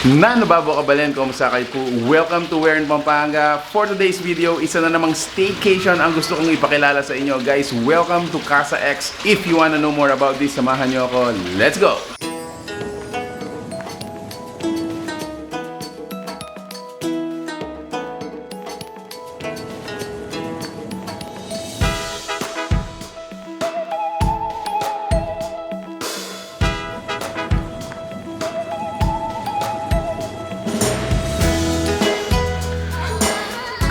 Nanababakabalin, kumusta kayo po? Welcome to Where in Pampanga. For today's video, isa na namang staycation ang gusto kong ipakilala sa inyo. Guys, welcome to Casa X. If you wanna know more about this, samahan nyo ako. Let's go!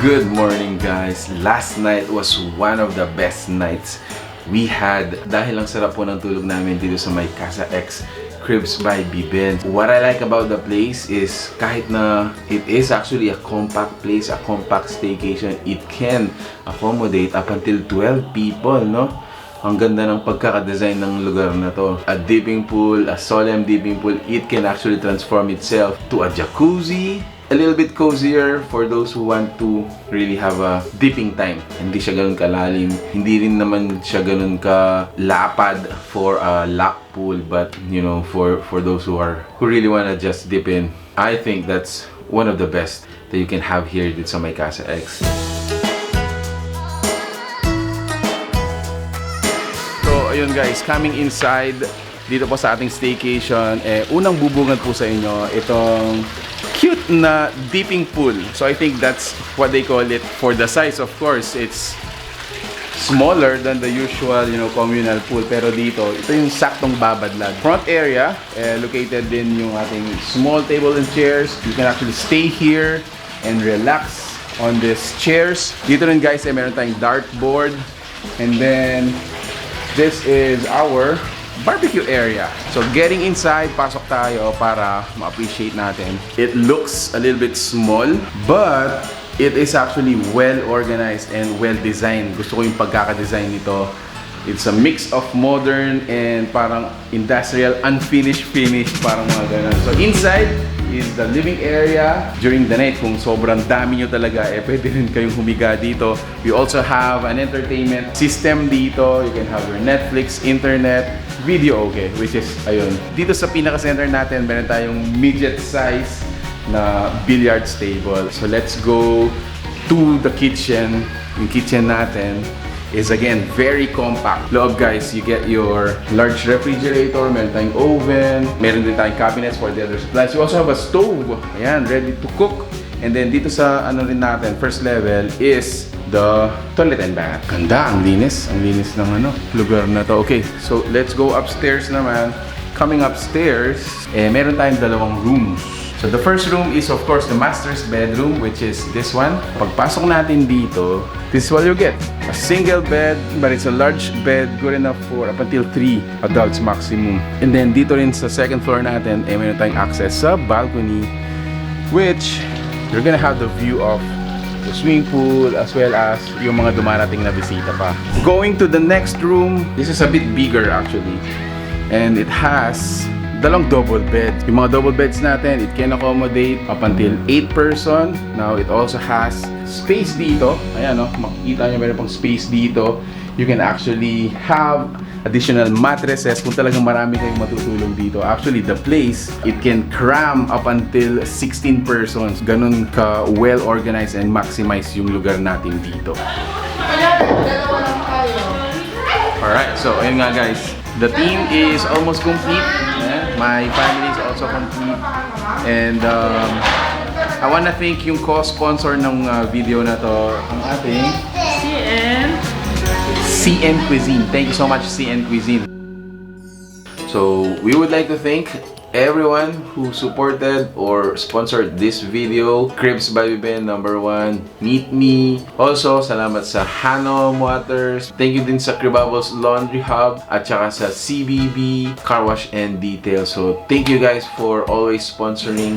Good morning guys! Last night was one of the best nights we had dahil ang sarap po ng tulog namin dito sa may Casa X Cribs by Biben. What I like about the place is kahit na it is actually a compact place, a compact staycation, it can accommodate up until 12 people, no? Ang ganda ng pagkakadesign ng lugar na to. A dipping pool, a solemn dipping pool, it can actually transform itself to a jacuzzi. A little bit cozier for those who want to really have a dipping time. Hindi siya ganun kalalim. Hindi rin naman siya ganun ka lapad for a lap pool, but you know, for those who really wanna just dip in. I think that's one of the best that you can have here dito sa may Casa X. So ayun guys, coming inside dito po sa ating staycation, unang bubungan po sa inyo itong cute na dipping pool. So I think that's what they call it. For the size, of course, it's smaller than the usual, you know, communal pool. Pero dito, ito yung saktong babadlad. Front area, located din yung ating small table and chairs. You can actually stay here and relax on these chairs. Dito rin guys, meron tayong dartboard. And then, this is our barbecue area. So getting inside, pasok tayo para ma-appreciate natin. It looks a little bit small, but it is actually well organized and well designed. Gusto ko yung pagkaka-design nito. It's a mix of modern and parang industrial, unfinished, finished, parang mga ganun. So inside is the living area. During the night, kung sobrang dami nyo talaga, pwede rin kayong humiga dito. We also have an entertainment system dito. You can have your Netflix, internet, video, okay, which is, ayun. Dito sa pinaka-center natin, meron tayong midget size na billiards table. So let's go to the kitchen. Yung kitchen natin is again very compact. Loob guys, you get your large refrigerator, meron tayong oven, meron din tayong cabinets for the other supplies. You also have a stove, ayan, ready to cook. And then dito sa ano rin natin, first level is the toilet and bath. Ganda, ang linis ng ano, lugar na to. Okay, so let's go upstairs naman. Coming upstairs, meron tayong dalawang rooms. So the first room is of course the master's bedroom, which is this one. Pagpasok natin dito, this is what you get. A single bed, but it's a large bed, good enough for up until 3 adults maximum. And then dito rin sa second floor natin, meron tayong access sa balcony, which you're gonna have the view of the swimming pool as well as yung mga dumarating na bisita pa. Going to the next room, this is a bit bigger actually. And it has dalawang double beds. Yung mga double beds natin, it can accommodate up until 8 person. Now, it also has space dito. Ayan, no? Makikita nyo meron pang space dito. You can actually have additional mattresses kung talagang marami kayong matutulog dito. Actually, the place, it can cram up until 16 persons. Ganun ka well-organized and maximize yung lugar natin dito. Alright, so ayun nga guys. The team is almost complete. My family is also complete. And I wanna thank yung co-sponsor ng video na to, ang ating CN Cuisine. Thank you so much, CN Cuisine. So we would like to thank everyone who supported or sponsored this video. Cribs by Biben, #1. Meet Me. Also, salamat sa Hanom Waters. Thank you din sa Cribabbles Laundry Hub at saka sa CBB Car Wash and Detail. So, thank you guys for always sponsoring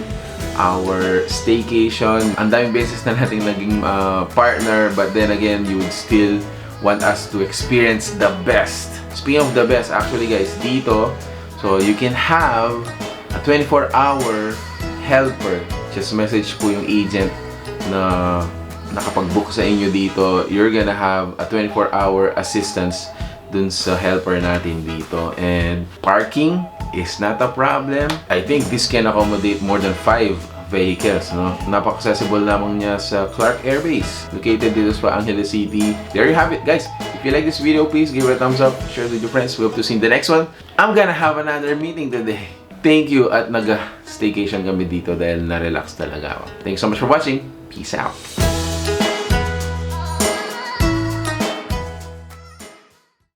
our staycation. Ang daming beses na nating naging partner, but then again, you would still want us to experience the best. Speaking of the best, actually guys, dito, so you can have a 24-hour helper. Just message po yung agent na nakapag-book sa inyo dito. You're gonna have a 24-hour assistance dun sa helper natin dito. And parking, is not a problem. I think this can accommodate more than 5 vehicles, no? Napaka-accessible lamang niya sa Clark Air Base, located dito sa Angeles City. There you have it, guys. If you like this video, please give it a thumbs up, share it with your friends. We hope to see you in the next one. I'm gonna have another meeting today. Thank you at nag-staycation kami dito dahil na-relax talaga ako. Thanks so much for watching. Peace out.